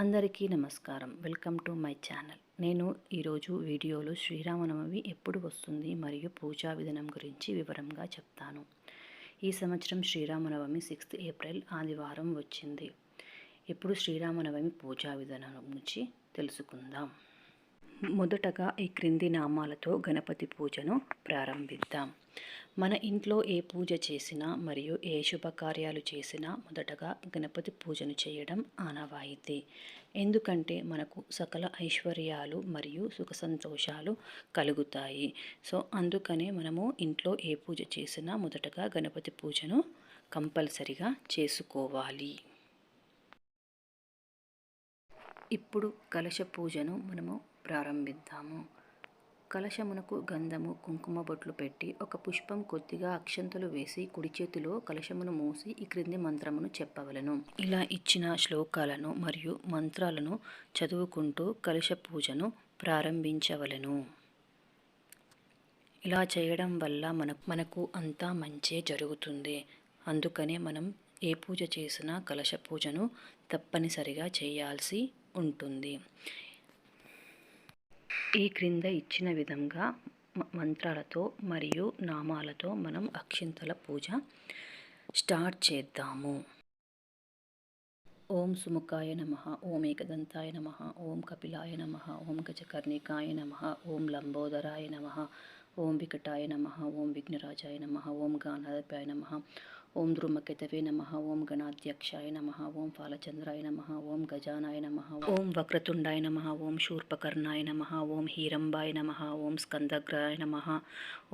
అందరికీ నమస్కారం. Welcome to my channel. నేను ఈరోజు వీడియోలో శ్రీరామనవమి ఎప్పుడు వస్తుంది మరియు పూజా విధానం గురించి వివరంగా చెప్తాను. ఈ సంవత్సరం శ్రీరామనవమి 6th ఏప్రిల్ ఆదివారం వచ్చింది. ఇప్పుడు శ్రీరామనవమి పూజా విధానం గురించి తెలుసుకుందాం. మొదటగా ఈ క్రింది నామాలతో గణపతి పూజను ప్రారంభిద్దాం. మన ఇంట్లో ఏ పూజ చేసినా మరియు ఏ శుభకార్యాలు చేసినా మొదటగా గణపతి పూజను చేయడం ఆనవాయితీ. ఎందుకంటే మనకు సకల ఐశ్వర్యాలు మరియు సుఖ సంతోషాలు కలుగుతాయి. సో అందుకనే మనము ఇంట్లో ఏ పూజ చేసినా మొదటగా గణపతి పూజను కంపల్సరిగా చేసుకోవాలి. ఇప్పుడు కలశ పూజను మనము ప్రారంభిద్దాము. కలశమునకు గంధము కుంకుమ బొట్లు పెట్టి ఒక పుష్పం కొద్దిగా అక్షంతలు వేసి కుడి చేతిలో కలశమును మూసి ఈ క్రింది మంత్రమును చెప్పవలను. ఇలా ఇచ్చిన శ్లోకాలను మరియు మంత్రాలను చదువుకుంటూ కలశ పూజను ప్రారంభించవలను. ఇలా చేయడం వల్ల మనకు అంతా మంచే జరుగుతుంది. అందుకనే మనం ఏ పూజ చేసినా కలశ పూజను తప్పనిసరిగా చేయాల్సి ఉంటుంది. ఈ క్రింద ఇచ్చిన విధంగా మంత్రాలతో మరియు నామాలతో మనం అక్షింతల పూజ స్టార్ట్ చేద్దాము. ఓం సుముఖాయ నమః, ఓం ఏకదంతాయ నమః, ఓం కపిలాయ నమః, ఓం గజకర్ణికాయ నమః, ఓం లంబోదరాయ నమః, ఓం వికటాయ నమః, ఓం విఘ్నరాజాయ నమః, ఓం గానాధిపాయ నమః, ఓం ధృమకేతవే నమః, ఓం గణాధ్యక్షాయ నమః, ఓం ఫాలచంద్రాయ నమః, ఓం గజానాయ నమః, ఓం వక్రతుండాయ నమః, ఓం శూర్పకర్ణాయ నమః, ఓం హీరంబాయ నమః, ఓం స్కందగ్రాయ నమః,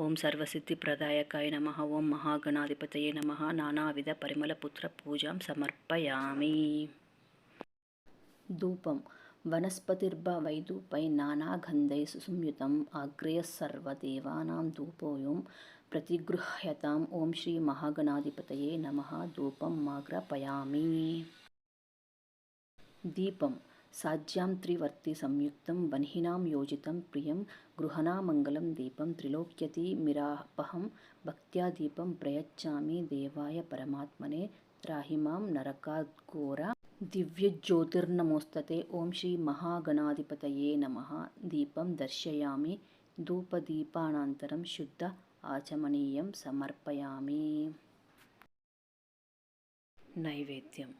ఓం సర్వసిద్ధిప్రదాయకాయ నమః, ఓం మహాగణాధిపతయే నమః. నానావిధ పరిమళపుత్ర పూజాం సమర్పయామి. ధూపం వనస్పతిర్భవైధూపై నానాగంధై సుసంయుతం ఆగ్రేయః సర్వదేవానాం ధూపోయం ప్రతిగృహ్యతాం. ఓం శ్రీ మహాగణాధిపతయే నమః. ధూపం మాగ్రాపయామి. దీపం సాజ్యాం త్రివర్తి సంయుక్తం వన్హినాం యోజితం ప్రియం గృహణామంగళం దీపం త్రిలోక్యతి మిరాపహం భక్త్యా దీపం ప్రయచ్చామి దేవాయ పరమాత్మనే త్రాహిమాం నరకాద్ఘోర దివ్యజ్యోతిర్నమోస్తతే. ఓం శ్రీ మహాగణాధిపతయే నమః. దీపం దర్శయామి. ధూపదీపానంతరం శుద్ధ ఆచమనీయం సమర్పయామి. నైవేద్యం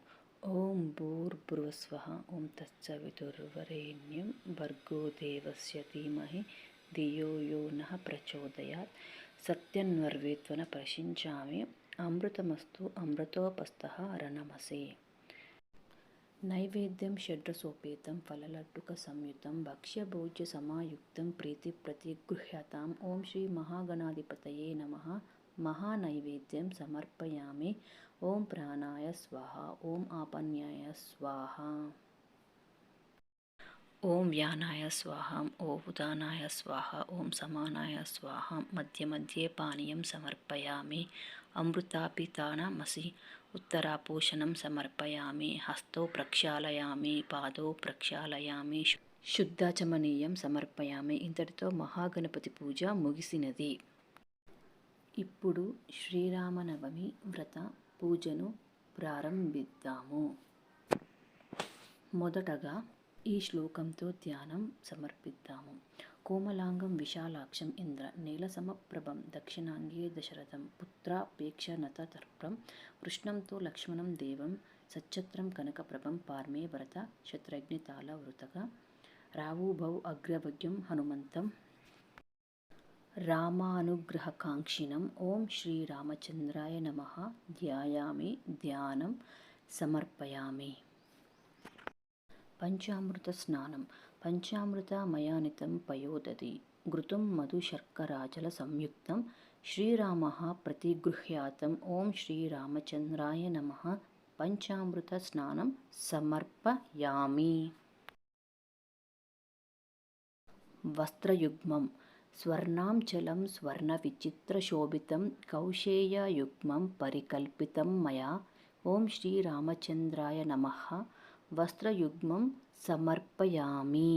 ఓం భూర్భువస్వః ఓం తత్సవితుర్వరేణ్యం భర్గో దేవస్య ధీమహి ధియో యో నః ప్రచోదయాత్. సత్యన్వర్వేత్వన ప్రశంచామి. అమృతమస్తు అమృతోపస్థః రణమసే. నైవేద్యం షడ్రసోపేతం ఫలలడ్డుక సంయుతం భక్ష్యభోజ్య సమాయుక్తం ప్రీతి ప్రతిగృహ్యతాం. ఓం శ్రీ మహాగణాధిపతయే నమః. మహానైవేద్యం సమర్పయామి. ఓం ప్రాణాయ స్వాహ, ఓం ఆపన్యాయ స్వాహ, ఓం వ్యానాయ స్వాహ, ఓం ఉదానాయ స్వాహ, ఓం సమానాయ స్వాహ. మధ్య మధ్యే పానీయం సమర్పయామి. అమృతాపితానమసి. ఉత్తరాపోషణం సమర్పయామి. హస్తౌ ప్రక్షాళయామి, పాదౌ ప్రక్షాళయామి, శుద్ధాచమనీయం సమర్పయామి. ఇంతటితో మహాగణపతి పూజ ముగిసినది. ఇప్పుడు శ్రీరామనవమి వ్రత పూజను ప్రారంభిద్దాము. మొదటగా ఈ శ్లోకంతో ధ్యానం సమర్పిద్దాము. కోమలాంగం విశాలాక్షం ఇంద్ర నీలసమప్రభం దక్షిణాంగే దశరథం పుత్రాపేక్ష తర్పం కృష్ణంతో లక్ష్మణం దేవం సచ్ఛత్రం కనకప్రభం పార్మే భరత శత్రుఘ్నితాల వృతగా రావుభౌ అగ్రవగ్యం హనుమంతం రామానుగ్రహకాంక్షిణం. ఓం శ్రీరామచంద్రాయ నమః. ధ్యాయామి. ధ్యానం సమర్పయామి. పంచామృత స్నానం పంచామృతమయానితం పయోదధి ఘృతం మధు శర్కరాజల సంయుక్తం శ్రీరామః ప్రతిగృహ్యాతం. ఓం శ్రీరామచంద్రాయ నమః. పంచామృత స్నానం సమర్పయామి. వస్త్రయుగ్మం స్వర్ణాంచలం స్వర్ణవిచిత్రశోభితం కౌశేయయుగ్మం పరికల్పితం మయా. ఓం శ్రీరామచంద్రాయ నమః. వస్త్రయుగ్మం సమర్పయామి.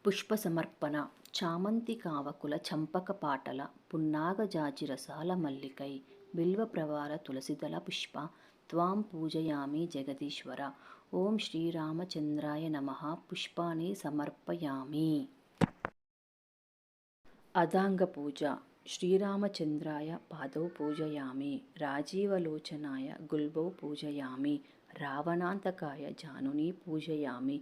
పుష్పసమర్పణ చామంతి కావకుల చంపక పాటల పున్నాగ జాజి రసాల మల్లికై బిల్వ ప్రవాల తులసిదళ పుష్ప త్వాం పూజయామి జగదీశ్వర. ఓం శ్రీరామచంద్రాయ నమః. పుష్పాణి సమర్పయామి. అదాంగ పూజ. శ్రీరామచంద్రాయ పాదౌ పూజయామి. రాజీవలోచనాయ గుల్బౌ పూజయామి. రావణాంతకాయ జానుని పూజయామి.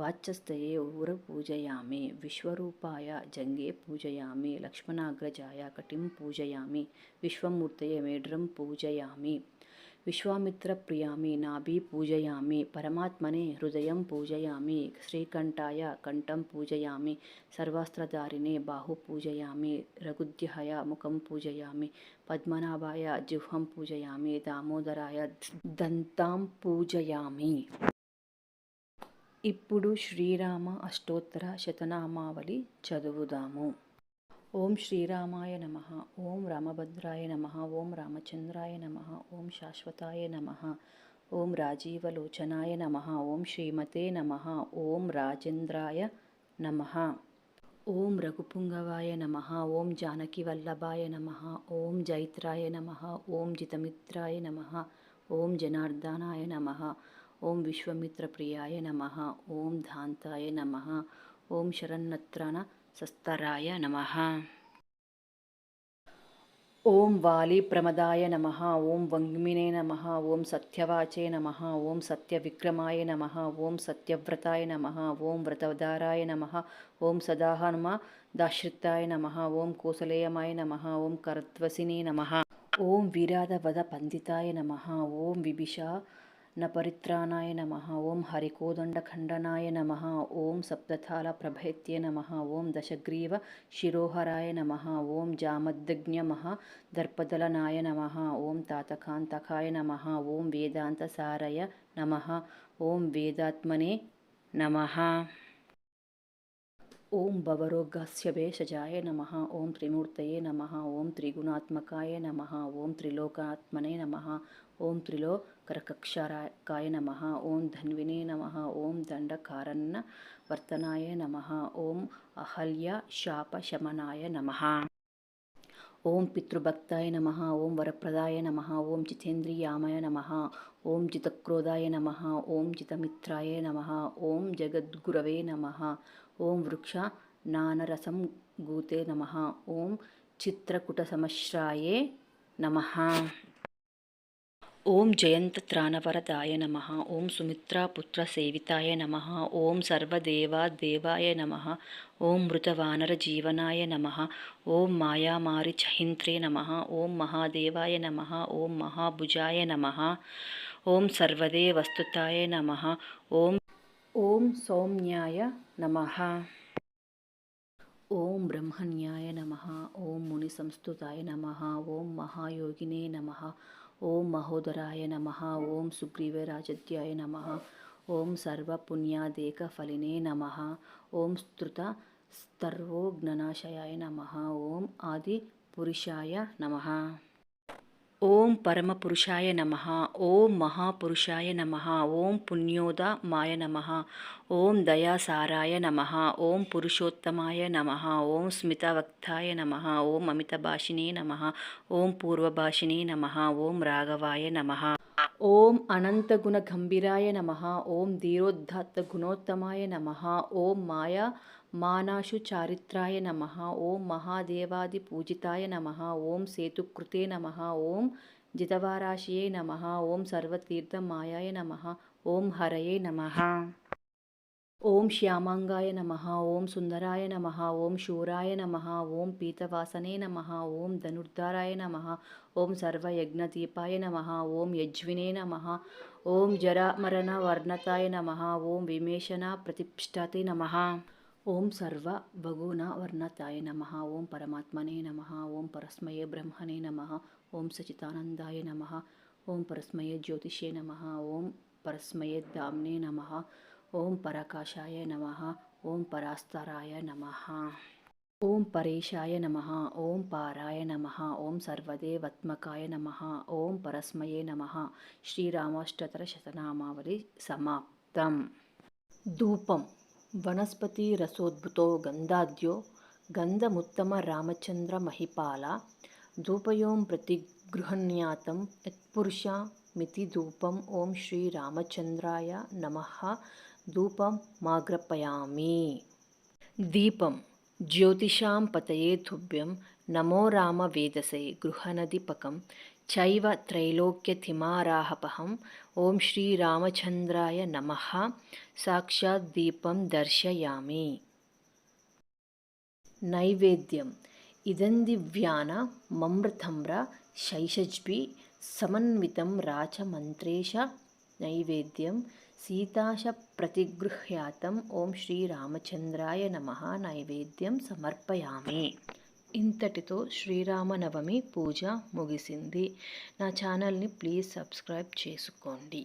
వాచస్తయే ఊర పూజయామి. విశ్వరూపాయ జంగే పూజయామి. లక్ష్మణాగ్రజాయ కటిం పూజయామి. విశ్వమూర్తయే మేఢ్రం పూజయామి. విశ్వామిత్ర ప్రియామి నాభి పూజయామి. పరమాత్మనే హృదయం పూజయామి. శ్రీకంఠాయ కంఠం పూజయామి. సర్వాస్త్రధారిణే బాహు పూజయామి. రఘుద్యహయ ముఖం పూజయామి. పద్మనాభాయ జిహ్వం పూజయామి. దామోదరాయ దంతాం పూజయామి. ఇప్పుడు శ్రీరామ అష్టోత్తర శతనామావళి చదువుదాము. ఓం శ్రీరామాయ నమః. ఓం రామభద్రాయ నమః. ఓం రామచంద్రాయ నమః. ఓం శాశ్వతాయ నమః. ఓం రాజీవలోచనాయ నమః. ఓం శ్రీమతే నమః. ఓం రాజేంద్రాయ నమః. ఓం రఘుపుంగవాయ నమః. ఓం జానకివల్లభాయ నమః. ఓం జైత్రాయ నమః. ఓం జితమిత్రాయ నమః. ఓం జనార్దనాయ నమః. ఓం విశ్వమిత్రప్రియాయ నమః. ఓం ధాంతాయ నమః. ఓం శరన్నత్రణ సస్తరాయ నమః. ఓం వాలి ప్రమదాయ నమః. ఓం వంగ్మినే నమః. ఓం సత్యవాచే నమః. ఓం సత్యవిక్రమాయ నమః. ఓం సత్యవ్రతాయ నమః. ఓం వ్రతధారాయ నమః. ఓం సదాహనుమ దాశ్రితాయ నమః. ఓం కోసలేయమాయ నమః. ఓం కరద్వసినే నమః. ఓం వీరాధవద పండితాయ నమః. ఓం విభీషా నపరిత్రాణాయ నమః. ఓం హరికోదండఖండనాయ నమః. ఓం సప్తతాళ ప్రభేత్యే నమః. ఓం దశగ్రీవ శిరోహరాయ నమః. ఓం జామద్దగ్న్యమః దర్పదలనాయ నమః. ఓం తాతకాంతకాయ నమః. ఓం వేదాంతసారయ నమః. ఓం వేదాత్మనే నమః. ఓం భవరోగస్య భేషజాయ నమః. ఓం త్రిమూర్తయే నమః. ఓం త్రిగుణాత్మకాయ నమః. ఓం త్రిలోకాత్మనే నమః. ఓం త్రిలోకరకక్షాకాయ నమః. ఓం ధన్వినే నమః. ఓం దండకారణ్య వర్తనాయ నమః. ఓం అహల్య శాపశమనాయ నమః. ఓం పితృభక్తాయ నమః. ఓం వరప్రదాయ నమః. ఓం జితేంద్రియామయ నమః. ఓం జితక్రోధాయ నమః. ఓం జితమిత్రాయ నమః. ఓం జగద్గురవే నమః. ఓం వృక్ష నానరసం గూతే నమః. ఓం చిత్రకుటసమశ్రాయే నమః. ఓం జయంతత్రాణవరదాయ నమః. ఓం సుమిత్రాపుత్రసేవితాయ నమః. ఓం సర్వదేవాదేవాయ నమః. ఓం మృతవానరజీవనాయ నమః. ఓం మాయామారిచహింత్రే నమః. ఓం మహాదేవాయ నమః. ఓం మహాభుజాయ నమః. ఓం సర్వదే వస్తుతాయ నమః. ఓం సౌమ్యాయ నమః. ఓం బ్రహ్మణ్యాయ నమః. ఓం మునిసంస్తుతాయ నమః. ఓం మహాయోగినే నమః. ఓం మహోదరాయ నమః. ఓం సుగ్రీవరాజద్యాయ నమః. ఓం సర్వపుణ్యాదేకఫలినే నమః. ఓం స్తర్వోజ్ఞనాశయాయ నమః. ఓం ఆదిపురుషాయ నమః. ఓం పరమపురుషాయ నమః. ఓం మహాపురుషాయ నమః. ఓం పుణ్యోదమాయ నమః. ఓం దయాసారాయ నమః. ఓం పురుషోత్తమాయ నమః. ఓం స్మితవక్తాయ నమః. ఓం అమితభాషిణే నమః. ఓం పూర్వభాషిణే నమః. ఓం రాఘవాయ నమః. ఓం అనంతగుణగంభీరాయ నమః. ఓం ధీరోద్ధతగుణోత్తమాయ నమః. ఓం మాయా మానాశు చారిత్రాయ నమః. ఓం మహాదేవాదిపూజితాయ నమః. ఓం సేతుకృతే నమః. ఓం జితవారాశియే నమః. ఓం సర్వతీర్థమాయాయ నమః. ఓం హరయే నమః. ఓం శ్యామాంగాయ నమః. ఓం సుందరాయ నమః. ఓం శూరాయ నమః. ఓం పీతవాసనే నమః. ఓం ధనుర్ధారాయ నమః. ఓం సర్వయజ్ఞదీపాయ నమః. ఓం యజ్వినే నమః. ఓం జరామరణవర్ణతాయ నమః. ఓం విమేషణ ప్రతిష్ఠతే నమః. ఓం సర్వభగుణవర్ణతాయ నమః. ఓం పరమాత్మనే నమః. ఓం పరస్మయే బ్రహ్మణే నమః. ఓం సచితానందాయ నమః. ఓం పరస్మయే జ్యోతిషే నమః. ఓం పరస్మయే దామ్నే నమః. ఓం పరాకాశాయ నమః. ఓం పరాస్తరాయ నమః. ఓం పరేశాయ నమః. ఓం పారాయ నమః. ఓం సర్వదేవత్మకాయ నమః. ఓం పరస్మయే నమః. శ్రీరామాష్టోత్తర శతనామావళి సమాప్తం. ధూపం. వనస్పతి రసోద్భుతో గంధాద్యో గంధముత్తమ రామచంద్ర మహిపాల ధూపయోం ప్రతిగృహణ్యాతం యత్పురుష మితి ధూపం ఓం శ్రీరామచంద్రాయ నమః ధూపం మాగ్రపయామి. దీపం జ్యోతిషాం పతయే తుభ్యం నమో రామ వేదసే గృహనదీపకం చైవ త్రైలోక్యతిమారాహపహం ఓం శ్రీరామచంద్రాయ నమః సాక్షాత్ దీపం దర్శయామి. నైవేద్యం ఇదం దివ్యాన మమృతంర శైషజ్భి సమన్వితం రాచమంత్రేశ నైవేద్యం సీతాశ ప్రతిగృహ్యాతం ఓం శ్రీరామచంద్రాయ నమః నైవేద్యం సమర్పయామి. ఇంతటితో శ్రీరామనవమి పూజ ముగిసింది. నా ఛానల్ని ప్లీజ్ సబ్స్క్రైబ్ చేసుకోండి.